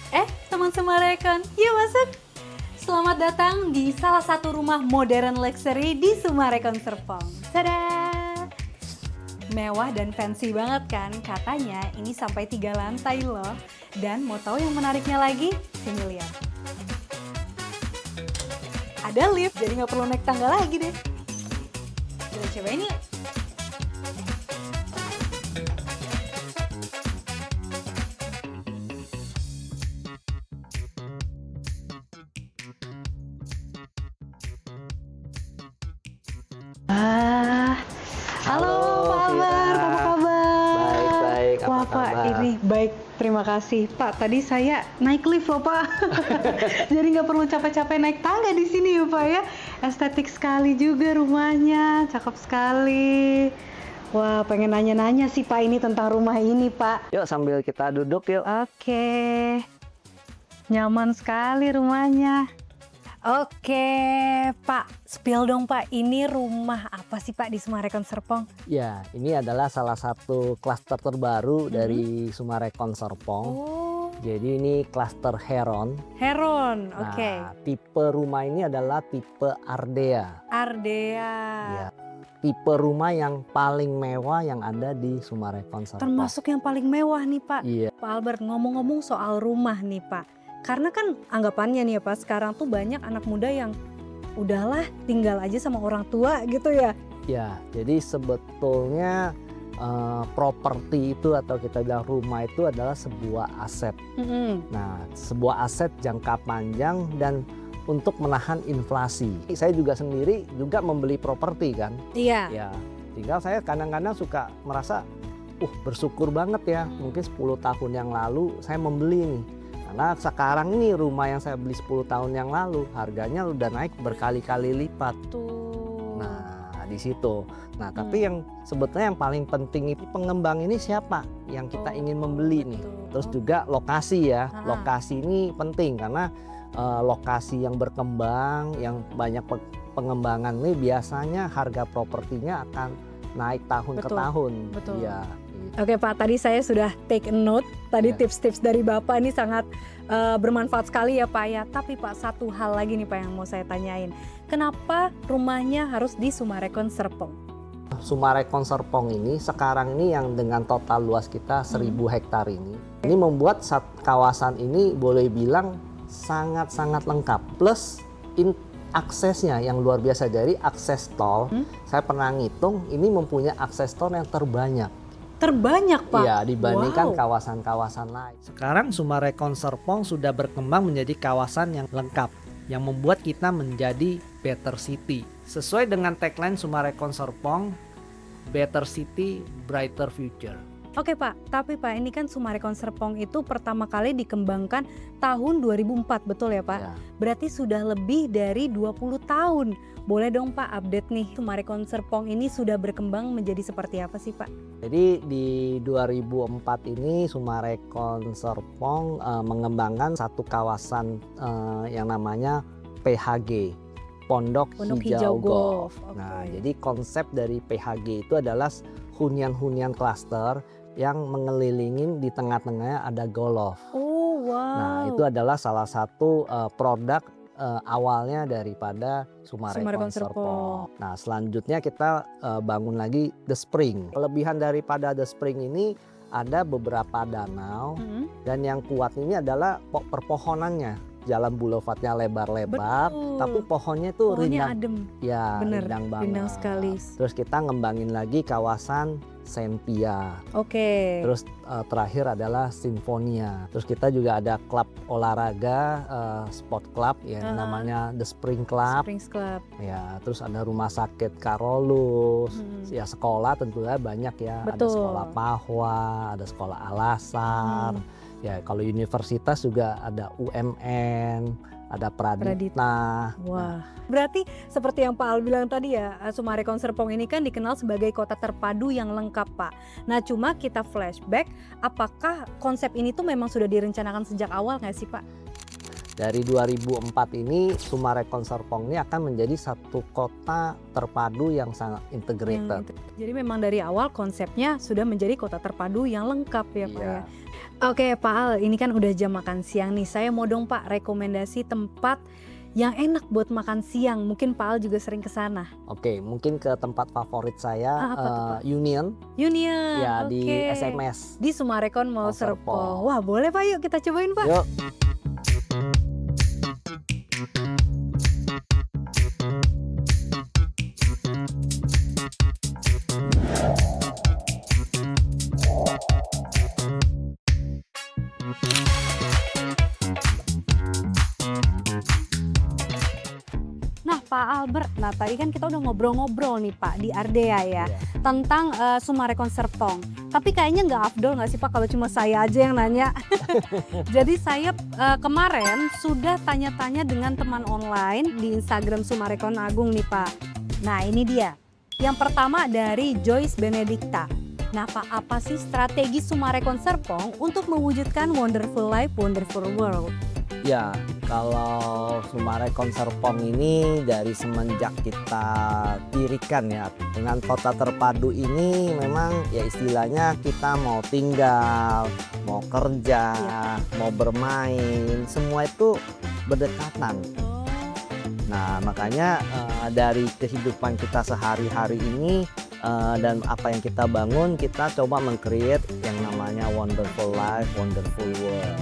Teman Sumarekon, yuk masuk! Selamat datang di salah satu rumah modern luxury di Sumarekon Serpong. Tada! Mewah dan fancy banget kan? Katanya ini sampai 3 lantai loh. Dan mau tahu yang menariknya lagi? Sini lihat. Ada lift, jadi nggak perlu naik tangga lagi deh. Kita cobain yuk. Halo Pak Akbar, apa kabar? Baik, Wah apa Pak, kabar? ini baik, terima kasih. Pak, tadi saya naik lift loh Pak. Jadi nggak perlu capek-capek naik tangga di sini ya Pak ya. Estetik sekali juga rumahnya, cakep sekali. Wah, pengen nanya-nanya sih Pak ini tentang rumah ini Pak. Yuk sambil kita duduk yuk. Oke, nyaman sekali rumahnya. Oke, Pak, spill dong Pak, ini rumah apa sih Pak di Sumarekon Serpong? Ya, ini adalah salah satu klaster terbaru dari Sumarekon Serpong. Oh, Jadi ini klaster Heron. Heron, oke. Nah, tipe rumah ini adalah tipe Ardea. Ardea. Ya, tipe rumah yang paling mewah yang ada di Sumarekon Serpong. Termasuk yang paling mewah nih Pak. Iya. Pak Albert, ngomong-ngomong soal rumah nih Pak. Karena kan anggapannya nih ya Pak, sekarang tuh banyak anak muda yang udahlah tinggal aja sama orang tua gitu ya. Ya, jadi sebetulnya properti itu atau kita bilang rumah itu adalah sebuah aset. Nah, sebuah aset jangka panjang dan untuk menahan inflasi. Saya juga sendiri juga membeli properti kan. Iya. Ya, tinggal saya kadang-kadang suka merasa, bersyukur banget ya. Mungkin 10 tahun yang lalu saya membeli nih. Karena sekarang ini rumah yang saya beli 10 tahun yang lalu harganya udah naik berkali-kali lipat. Tuh. Nah, di situ. Nah, tapi yang sebetulnya yang paling penting itu pengembang ini siapa yang kita ingin membeli nih. Betul. Terus juga lokasi ya. Ah. Lokasi ini penting karena lokasi yang berkembang, yang banyak pengembangan ini biasanya harga propertinya akan naik tahun ke Betul. tahun. Betul. Iya. Oke Pak, tadi saya sudah take a note. Tadi Ya. tips-tips dari Bapak ini sangat bermanfaat sekali ya Pak ya. Tapi Pak, satu hal lagi nih Pak yang mau saya tanyain. Kenapa rumahnya harus di Sumarekon Serpong? Sumarekon Serpong ini sekarang ini yang dengan total luas kita 1000 hektar ini membuat kawasan ini boleh bilang sangat-sangat lengkap. Plus aksesnya yang luar biasa, dari akses tol. Saya pernah ngitung ini mempunyai akses tol yang terbanyak. Terbanyak Pak? Iya, dibandingkan Wow. kawasan-kawasan lain. Sekarang Sumarekon Serpong sudah berkembang menjadi kawasan yang lengkap, yang membuat kita menjadi better city. Sesuai dengan tagline Sumarekon Serpong, better city, brighter future. Oke Pak, tapi Pak ini kan Sumarekon Serpong itu pertama kali dikembangkan tahun 2004, betul ya Pak? Ya. Berarti sudah lebih dari 20 tahun. Boleh dong Pak update nih, Sumarekon Serpong ini sudah berkembang menjadi seperti apa sih Pak? Jadi di 2004 ini Sumarekon Serpong mengembangkan satu kawasan yang namanya PHG, Pondok Hijau Golf. Nah, Oke. jadi konsep dari PHG itu adalah hunian-hunian klaster yang mengelilingin di tengah-tengahnya ada golf. Oh wow. Nah, itu adalah salah satu produk awalnya daripada Sumarekon Sumarekon Serpong. Serpong. Nah, selanjutnya kita bangun lagi The Spring. Kelebihan daripada The Spring ini ada beberapa danau dan yang kuat ini adalah perpohonannya. Jalan boulevardnya lebar-lebar, Betul. tapi pohonnya itu Pohonnya rindang. adem. Ya, Bener, rindang banget. rindang sekali. Terus kita ngembangin lagi kawasan Senpia. Oke. Terus terakhir adalah Sinfonia. Terus kita juga ada klub olahraga, sport club ya, namanya The Spring Club. Springs Club. Ya, terus ada rumah sakit Karolus. Ya, sekolah tentunya banyak ya. Ada Betul. sekolah Pahwa, ada sekolah Alasar. Ya, kalau universitas juga ada UMN, ada Praditna. Wah, berarti seperti yang Pak Al bilang tadi ya, Sumarekon Serpong ini kan dikenal sebagai kota terpadu yang lengkap Pak. Nah cuma kita flashback, apakah konsep ini tuh memang sudah direncanakan sejak awal nggak sih Pak? Dari 2004 ini Sumarekon Serpong ini akan menjadi satu kota terpadu yang sangat integrated. Jadi memang dari awal konsepnya sudah menjadi kota terpadu yang lengkap ya Pak ya. Oke Pak Al, ini kan udah jam makan siang nih. Saya mau dong Pak rekomendasi tempat yang enak buat makan siang. Mungkin Pak Al juga sering ke sana. Oke, mungkin ke tempat favorit saya, Apa tuh, Pak? Union, Union, ya di oke. SMS. Di Summarecon Mall Mall Serpong. Serpong. Wah boleh Pak, yuk kita cobain Pak. Yuk. Nah Pak Albert, nah tadi kan kita udah ngobrol-ngobrol nih Pak di Ardea ya, Iya. tentang Summarecon Serpong. Tapi kayaknya nggak afdol nggak sih Pak kalau cuma saya aja yang nanya. Jadi saya kemarin sudah tanya-tanya dengan teman online di Instagram Summarecon Agung nih Pak. Nah ini dia, yang pertama dari Joyce Benedicta. Nah Pak, apa sih strategi Summarecon Serpong untuk mewujudkan wonderful life, wonderful world? Ya, kalau Summarecon Serpong ini dari semenjak kita dirikan ya, dengan kota terpadu ini memang ya istilahnya kita mau tinggal, mau kerja, mau bermain, semua itu berdekatan. Nah, makanya dari kehidupan kita sehari-hari ini dan apa yang kita bangun, kita coba meng-create yang namanya wonderful life, wonderful world.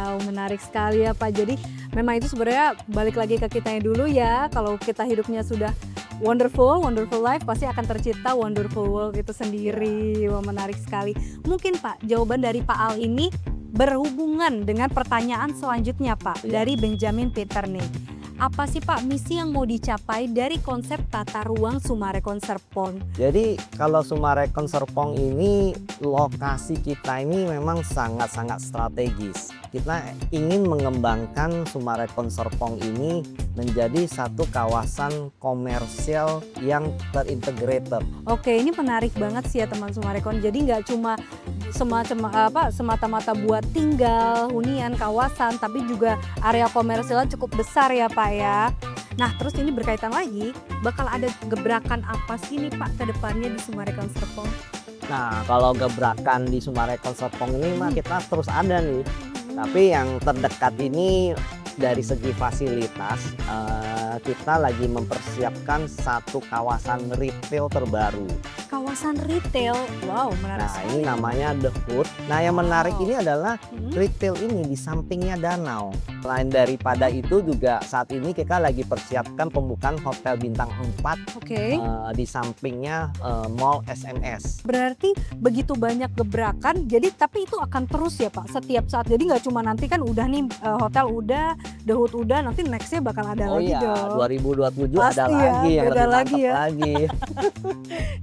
Wow, menarik sekali ya Pak. Jadi memang itu sebenarnya balik lagi ke kitanya dulu ya. Kalau kita hidupnya sudah wonderful, wonderful life, pasti akan tercipta wonderful world itu sendiri. Wah, menarik sekali. Mungkin Pak, jawaban dari Pak Al ini berhubungan dengan pertanyaan selanjutnya Pak, dari Benjamin Peter nih. Apa sih Pak misi yang mau dicapai dari konsep tata ruang Summarecon Serpong? Jadi kalau Summarecon Serpong ini, lokasi kita ini memang sangat-sangat strategis. Kita ingin mengembangkan Summarecon Serpong ini menjadi satu kawasan komersial yang terintegrated. Oke, ini menarik banget sih ya teman Summarecon. Jadi nggak cuma semata-mata buat tinggal, hunian, kawasan, tapi juga area komersialnya cukup besar ya Pak ya. Nah terus ini berkaitan lagi, bakal ada gebrakan apa sih nih Pak ke depannya di Summarecon Serpong? Nah, kalau gebrakan di Summarecon Serpong ini mah kita terus ada nih. Tapi yang terdekat ini dari segi fasilitas, kita lagi mempersiapkan satu kawasan retail terbaru. Kawasan retail, wow menarik Nah, sekali. ini namanya The Hood. Nah, yang menarik Wow. ini adalah retail ini di sampingnya danau. Selain daripada itu juga saat ini kita lagi persiapkan pembukaan hotel bintang 4 Oke. di sampingnya Mall SMS. Berarti begitu banyak gebrakan, jadi tapi itu akan terus ya Pak setiap saat. Jadi nggak cuma nanti kan udah nih hotel udah, The Hood udah, nanti nextnya bakal ada Oh lagi iya, dong. 2027 Pasti ada ya, lagi yang beda lebih lagi mantap ya. lagi.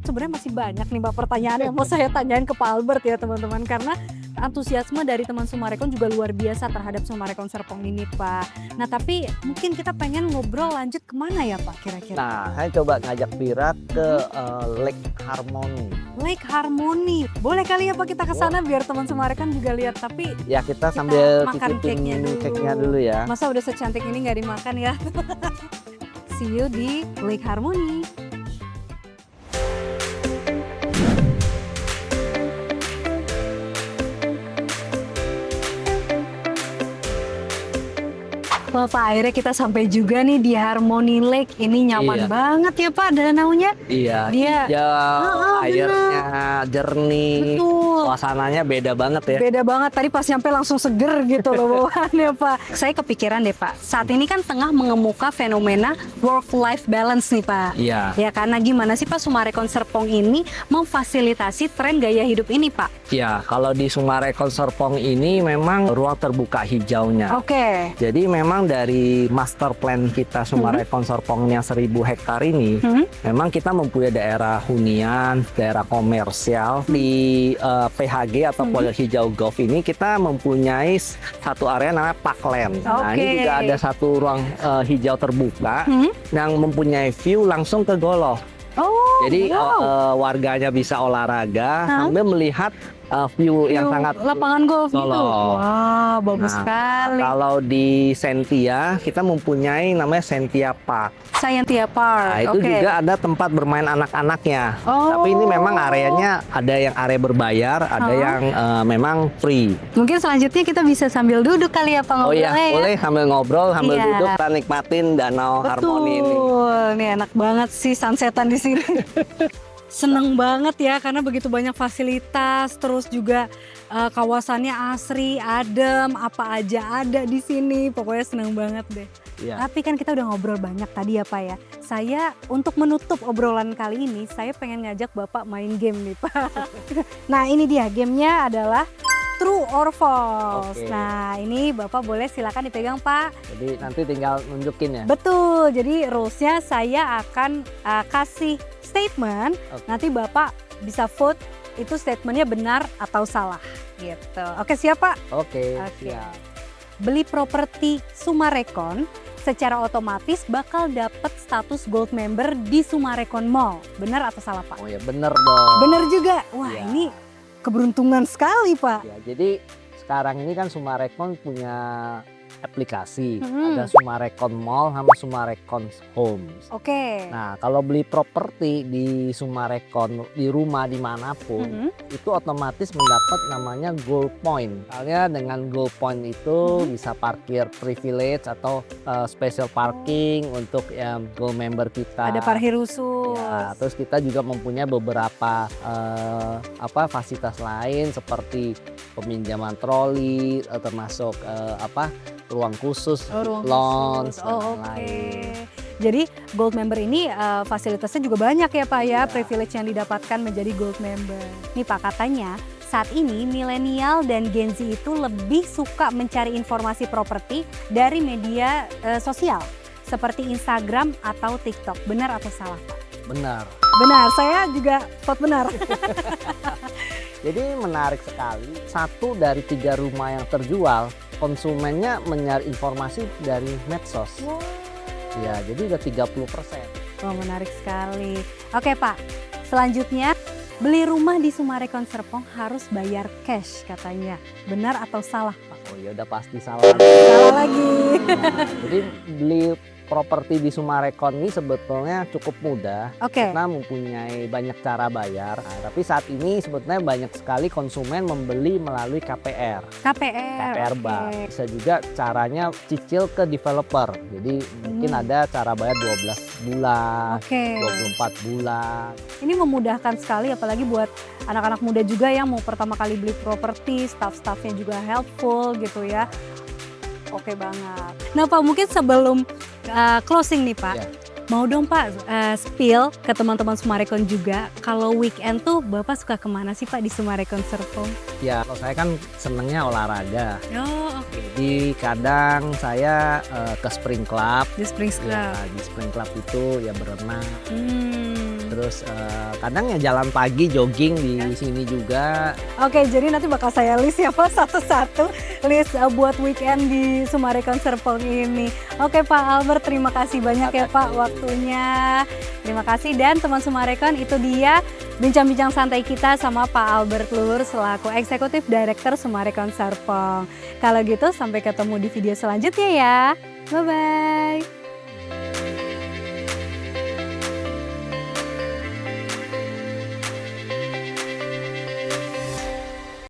Sebenarnya masih banyak nih Pak pertanyaan yang mau saya tanyain ke Pak Albert ya teman-teman, karena antusiasme dari teman Summarecon juga luar biasa terhadap Summarecon Serpong ini Pak. Nah tapi mungkin kita pengen ngobrol lanjut kemana ya Pak kira-kira? Nah, saya coba ngajak Pira ke Lake Harmony. Lake Harmony, boleh kali ya Pak kita ke sana biar teman Summarecon juga lihat. Tapi Ya kita sambil makan cicipin cake-nya dulu. dulu ya. masa udah secantik ini nggak dimakan ya? See you di Lake Harmony. Wah Pak, akhirnya kita sampai juga nih di Harmony Lake. Ini nyaman Iya. banget ya Pak danaunya. Iya, Dia hijau, airnya jernih, betul. suasananya beda banget ya. Beda banget, tadi pas nyampe langsung seger gitu loh bawaannya Pak. Saya kepikiran deh Pak, saat ini kan tengah mengemuka fenomena work-life balance nih Pak. Iya. Ya karena gimana sih Pak Summarecon Serpong ini memfasilitasi tren gaya hidup ini Pak? Ya, kalau di Summarecon Serpong ini memang ruang terbuka hijaunya. Oke. Jadi memang dari master plan kita Summarecon Serpong yang 1000 hektar ini, memang kita mempunyai daerah hunian, daerah komersial di PHG atau Polder Hijau Golf ini kita mempunyai satu area namanya Parkland. Nah, Oke. ini juga ada satu ruang hijau terbuka yang mempunyai view langsung ke Golf. Oh, Jadi wow. warganya bisa olahraga sambil melihat view yang sangat lapangan golf gitu. Solo. Wah, bagus Nah, sekali. Kalau di Sentia kita mempunyai namanya Sentia Park. Scientia Park. Nah, itu Oke. juga ada tempat bermain anak-anaknya. Oh. Tapi ini memang areanya ada yang area berbayar, ada yang memang free. Mungkin selanjutnya kita bisa sambil duduk kali ya Pak Oh iya, ngobrolnya ya. boleh sambil ngobrol, sambil Iya. duduk, kita nikmatin danau harmoni ini. Betul, nih enak banget sih sunsetan di sini. Seneng banget ya karena begitu banyak fasilitas, terus juga kawasannya asri, adem, apa aja ada di sini. Pokoknya seneng banget deh. Iya. Tapi kan kita udah ngobrol banyak tadi ya Pak ya. Saya untuk menutup obrolan kali ini, saya pengen ngajak Bapak main game nih Pak. Nah ini dia, gamenya adalah True or False. Oke. Nah ini Bapak boleh silakan dipegang Pak. Jadi nanti tinggal nunjukin ya. Betul, jadi rules-nya saya akan kasih statement, Oke. nanti Bapak bisa vote itu statementnya benar atau salah gitu. Oke siap Pak? Oke, Oke. siap. Beli properti Sumarekon secara otomatis bakal dapat status gold member di Sumarekon Mall. Benar atau salah Pak? Oh ya bener dong. Benar juga. Wah Iya. ini keberuntungan sekali Pak. Ya, jadi sekarang ini kan Sumarekon punya aplikasi, Mhm. ada Sumarekon Mall sama Sumarekon Homes. Oke. Nah, kalau beli properti di Sumarekon, di rumah dimanapun, Mhm. itu otomatis mendapat namanya gold point. Misalnya dengan gold point itu bisa parkir privilege atau special parking untuk yang gold member kita. Ada parkir khusus. Ya, terus kita juga mempunyai beberapa fasilitas lain seperti peminjaman troli, termasuk ruang khusus, Oh, ruang lounge, khusus. dan Oh, lain-lain. Jadi gold member ini fasilitasnya juga banyak ya Pak ya, Iya. privilege yang didapatkan menjadi gold member. Nih Pak katanya saat ini milenial dan Gen Z itu lebih suka mencari informasi properti dari media sosial seperti Instagram atau TikTok. Benar atau salah Pak? Benar. Benar, saya juga vote benar. Jadi menarik sekali. 1 dari 3 rumah yang terjual, konsumennya mencari informasi dari medsos. Ya, jadi udah 30%. Wah menarik sekali. Oke Pak, selanjutnya beli rumah di Sumarekon Serpong harus bayar cash katanya. Benar atau salah Pak? Oh ya udah pasti salah. Salah lagi. Nah, jadi beli properti di Sumarekon ini sebetulnya cukup mudah. Oke. Kita mempunyai banyak cara bayar. Nah, tapi saat ini sebetulnya banyak sekali konsumen membeli melalui KPR. KPR oke. Bank. Bisa juga caranya cicil ke developer. Jadi mungkin ada cara bayar 12 bulan, Oke. 24 bulan. Ini memudahkan sekali apalagi buat anak-anak muda juga yang mau pertama kali beli properti, staff-staffnya juga helpful gitu ya. Oke banget. Nah Pak mungkin sebelum closing nih Pak, Ya. mau dong Pak spill ke teman-teman Sumarekon juga kalau weekend tuh Bapak suka kemana sih Pak di Sumarekon Serpong? Ya, kalau saya kan senengnya olahraga. Oh oke. Jadi kadang saya ke Spring Club. Di Spring Ya, Club. di Spring Club itu ya berenang. Hmm. Terus kadang ya jalan pagi jogging di sini juga. Oke, jadi nanti bakal saya list ya Pak satu-satu list buat weekend di Sumarekon Serpong ini. Oke Pak Albert, terima kasih banyak ya Pak waktunya. Terima kasih dan teman Sumarekon itu dia bincang-bincang santai kita sama Pak Albert Luhur selaku Eksekutif Director Sumarekon Serpong. Kalau gitu sampai ketemu di video selanjutnya ya. Bye-bye.